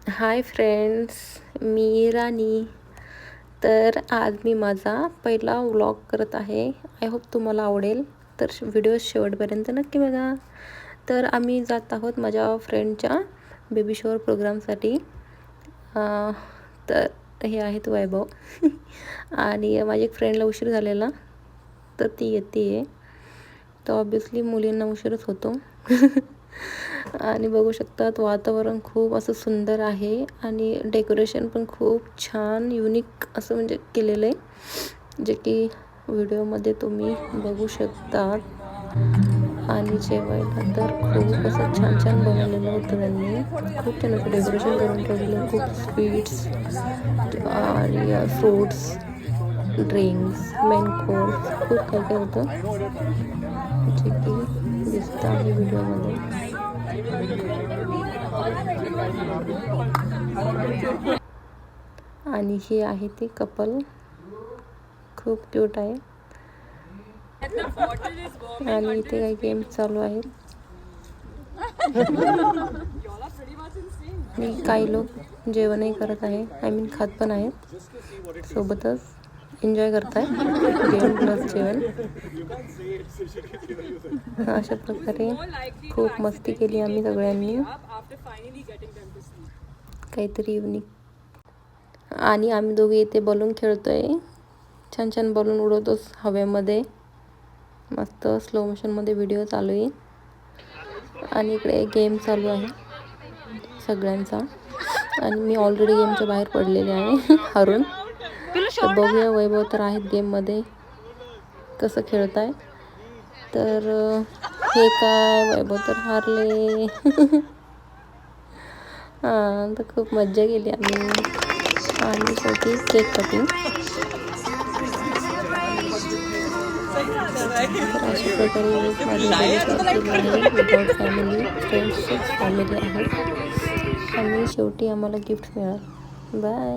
Hi friends, मी राणी. तर आज मी माझा पहिला व्लॉग करत आहे. आय होप तुम्हाला आवडेल, तर व्हिडिओ शेवटपर्यंत नक्की बघा. तर आम्ही जात आहोत माझ्या फ्रेंडच्या बेबी शॉवर प्रोग्रामसाठी. तर हे आहेत वैभव आणि माझ्या एक फ्रेंडला उशीर झालेला, तर ती येते. तर ऑब्वियसली मुलींना उशीरच होतो आणि बघू शकतात वातावरण खूप असं सुंदर आहे आणि डेकोरेशन पण खूप छान युनिक असं म्हणजे केलेलं आहे, जे की व्हिडिओमध्ये तुम्ही बघू शकतात. आणि जेवायला तर खूप असं छान छान बनवलेलं होतं त्यांनी. खूप छान असं डेकोरेशन करून ठेवलेलं, खूप स्वीट्स आणि फ्रूट्स, ड्रिंक्स, मेन कोर्स, खूप काय काय होतं, जे की दिसतं आहे व्हिडिओमध्ये. आणि हे आहे ते कपल, खूप क्यूट आहे. आणि इथे काही गेम्स चालू आहेत आणि काही लोक जेवणही करत आहे, आय मीन खात पण आहेत, सोबतच एन्जॉय करत आहे गेम प्लस जेवण. अशा प्रकारे खूप मस्ती केली आम्ही सगळ्यांनी, काहीतरी युनिक. आणि आम्ही दोघे इथे बलून खेळतोय, छान छान बलून उडवतोच हवेमध्ये, मस्त स्लो मोशनमध्ये व्हिडिओ चालू आहे. आणि इकडे गेम चालू आहे सगळ्यांचा, आणि मी ऑलरेडी गेमच्या बाहेर पडलेले आहे हरून. तर बघूया वैभव तर आहेत गेममध्ये, कसं खेळताय. तर हे काय, वैभव तर हारले हां, तर खूप मज्जा केली आम्ही. आणि शेवटी केक कटिंग. तर अशा प्रकारे माझी केली आहे विदाउट फॅमिली, फ्रेंड्सचीच फॅमिली आहे. आणि शेवटी आम्हाला गिफ्ट मिळालं. बाय.